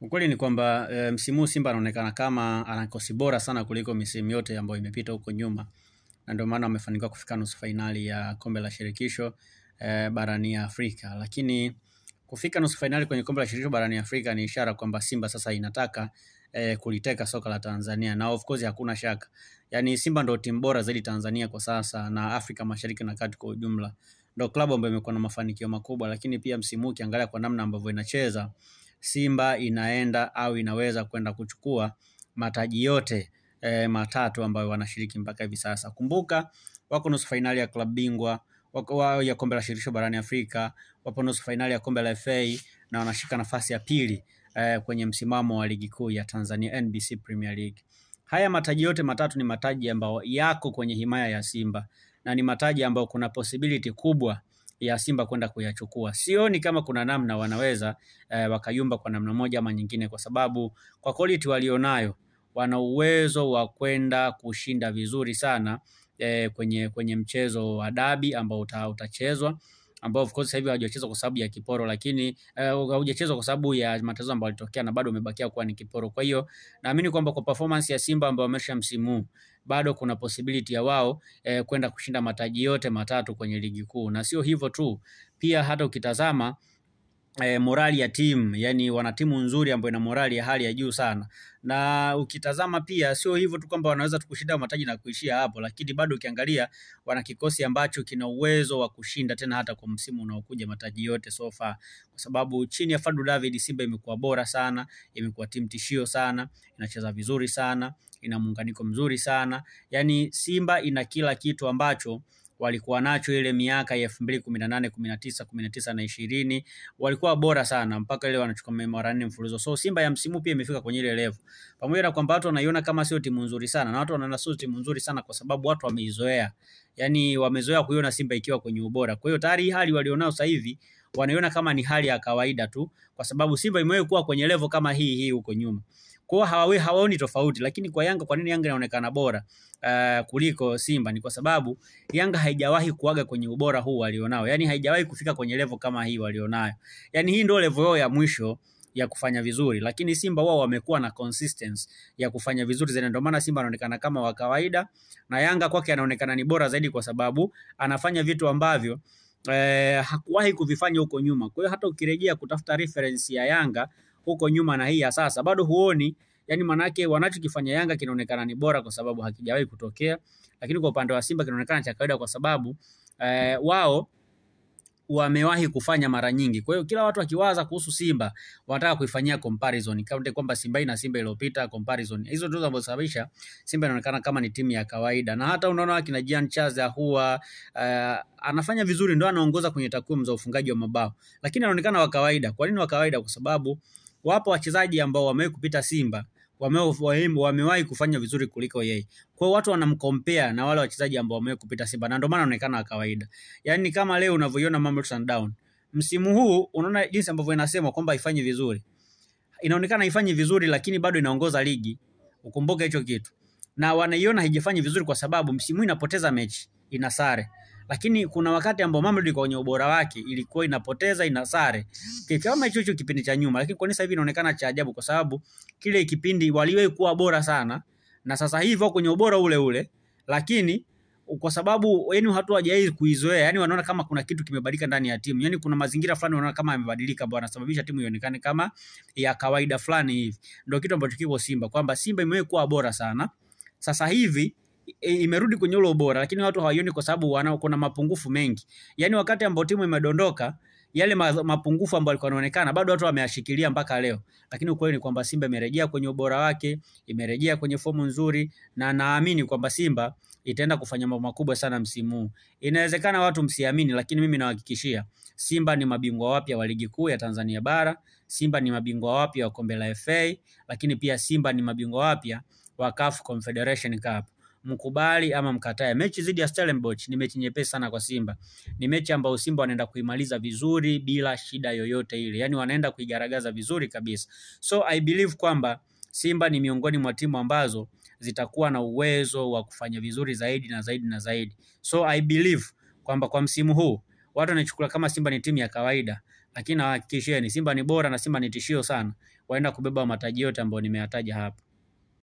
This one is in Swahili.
Ukweli ni kwamba msimu huu Simba anaonekana kama ana kikosi bora sana kuliko misimu yote ambayo imepita huko nyuma, na ndio maana wamefanikiwa kufika nusu fainali ya kombe la shirikisho barani Afrika. Lakini kufika nusu fainali kwenye kombe la shirikisho barani Afrika ni ishara kwamba Simba sasa inataka kuliteka soka la Tanzania, na of course hakuna shaka. Yaani Simba ndio timu bora zaidi Tanzania kwa sasa na Afrika Mashariki na Kati kwa ujumla. Ndio klabu ambayo imekuwa na mafanikio makubwa, lakini pia msimu huu ukiangalia kwa namna ambavyo inacheza, Simba inaenda au inaweza kwenda kuchukua mataji yote matatu ambayo wanashiriki mpaka hivi sasa. Kumbuka wako nusu fainali ya klabu bingwa, wako ya kombe la shirikisho barani Afrika, wapo nusu fainali ya kombe la FA na wanashika nafasi ya pili kwenye msimamo wa ligi kuu ya Tanzania NBC Premier League. Haya mataji yote matatu ni mataji ambayo yako kwenye himaya ya Simba na ni mataji ambayo kuna possibility kubwa ya Simba kwenda kuyachukua. Sioni kama kuna namna wanaweza wakayumba kwa namna moja ama nyingine, kwa sababu kwa quality walionayo wana uwezo wa kwenda kushinda vizuri sana kwenye mchezo wa dabi ambao utachezwa, ambao of course sasa hivi hawajachezwa kwa sababu ya kiporo, lakini hawajachezwa kwa sababu ya matatizo ambayo yalitokea na bado umebakia kuwa ni kiporo. Kwa hiyo naamini kwamba kwa performance ya Simba ambao wamesha msimu bado kuna possibility ya wao kwenda kushinda mataji yote matatu kwenye ligi kuu. Na sio hivyo tu, pia hata ukitazama morali ya timu, yani wana timu nzuri ambayo ina morali ya hali ya juu sana. Na ukitazama pia sio hivyo tu kwamba wanaweza kushinda mataji na kuishia hapo, lakini bado ukiangalia wana kikosi ambacho kina uwezo wa kushinda tena hata kwa msimu unaokuja mataji yote so far, kwa sababu chini ya Fadlu David Simba imekuwa bora sana, imekuwa timu tishio sana, inacheza vizuri sana, ina muunganiko mzuri sana. Yani Simba ina kila kitu ambacho walikuwa nacho ile miaka ya 2018, 19, 19 na 20, walikuwa bora sana mpaka ile wanachukua mara 4 mfululizo. So Simba ya msimu pia imefika kwenye ile level. Pamoja na kwamba watu wanaiona kama sio timu nzuri sana, na watu wanaona sio timu nzuri sana kwa sababu watu wameizoea. Yani wamezoea kuiona Simba ikiwa kwenye ubora. Kwa hiyo tayari hali walionao sasa hivi wanaiona kama ni hali ya kawaida tu, kwa sababu Simba imewahi kuwa kwenye level kama hii huko nyuma. Kwa hawaoni tofauti. Lakini kwa Yanga, kwa nini Yanga inaonekana bora kuliko Simba? Ni kwa sababu Yanga haijawahi kuaga kwenye ubora huu walionao. Yani haijawahi kufika kwenye level kama hii walionayo. Yani hii ndio level yao ya mwisho ya kufanya vizuri, lakini Simba wao wamekuwa na consistency ya kufanya vizuri zaidi. Ndio maana Simba anaonekana kama wa kawaida na Yanga kwake anaonekana ni bora zaidi, kwa sababu anafanya vitu ambavyo hakuwahi kuvifanya huko nyuma. Kwa hiyo hata ukirejea kutafuta reference ya Yanga huko nyuma na hii ya sasa, bado huoni. Yani manake wanachokifanya Yanga kinaonekana ni bora kwa sababu hakijawahi kutokea, lakini kwa upande wa Simba kinaonekana cha kawaida kwa sababu wao wamewahi kufanya mara nyingi. Kwa hiyo kila watu wakiwaza kuhusu Simba wanataka kuifanyia comparison, kama kwamba Simba na Simba iliyopita comparison. Hizo ndio ambazo sababisha Simba inaonekana kama ni timu ya kawaida. Na hata unaona kina Jean Charles huwa anafanya vizuri, ndio anaongoza kwenye takwimu za ufungaji wa mabao, lakini anaonekana wa kawaida. Kwa nini wa kawaida? Kwa sababu wapo wachezaji ambao wamewahi kupita Simba wamewahi kufanya vizuri kuliko yeye. Kwa hiyo watu wanamcompare na wale wachezaji ambao wamewahi kupita Simba, na ndio maana anaonekana wa kawaida. Yaani kama leo unavyoiona Mamelodi Sundowns msimu huu, unaona jinsi ambavyo inasema kwamba haifanyi vizuri. Inaonekana haifanyi vizuri, lakini bado inaongoza ligi. Ukumbuke hicho kitu. Na wanaiona haijafanyi vizuri kwa sababu msimu huu inapoteza mechi, ina sare. Lakini kuna wakati ambao Mamelodi kwenye ubora wake ilikuwa inapoteza, ina sare. Kama hicho kipindi cha nyuma, lakini kwa nini sasa hivi inaonekana cha ajabu? Kwa sababu kile kipindi waliwahi kuwa bora sana na sasa hivi wako kwenye ubora ule ule, lakini kwa sababu yani watu hawajawahi kuizoea, yani wanaona kama kuna kitu kimebadilika ndani ya timu. Yani kuna mazingira fulani wanaona kama yamebadilika ambayo yanasababisha timu ionekane kama ya kawaida fulani hivi. Ndio kitu ambacho kiko Simba, kwamba Simba imewahi kuwa bora sana, sasa hivi imerudi kwenye ule ubora, lakini watu hawaioni kwa sababu kuna mapungufu mengi. Yani wakati ambao timu imedondoka, yale mapungufu ambayo yalikuwa yanaonekana bado watu wameyashikilia mpaka leo. Lakini ukweli ni kwamba Simba imerejea kwenye ubora wake, imerejea kwenye fomu nzuri, na naamini kwamba Simba itaenda kufanya mambo makubwa sana msimu huu. Inawezekana watu msiamini, lakini mimi nawahakikishia Simba ni mabingwa wapya wa ligi kuu ya Tanzania bara, Simba ni mabingwa wapya wa kombe la FA, lakini pia Simba ni mabingwa wapya wa CAF Confederation Cup. Mkubali ama mkatae, mechi dhidi ya Stellenbosch ni mechi nyepesi sana kwa Simba. Ni mechi ambayo Simba wanaenda kuimaliza vizuri bila shida yoyote ile. Yani wanaenda kuigaragaza vizuri kabisa. So I believe kwamba Simba ni miongoni mwa timu ambazo zitakuwa na uwezo wa kufanya vizuri zaidi na zaidi na zaidi. So I believe kwamba kwa msimu huu watu wanachukua kama Simba ni timu ya kawaida, lakini nawahakikishieni Simba ni bora na Simba ni tishio sana. Waenda kubeba mataji yote ambayo nimeyataja hapa.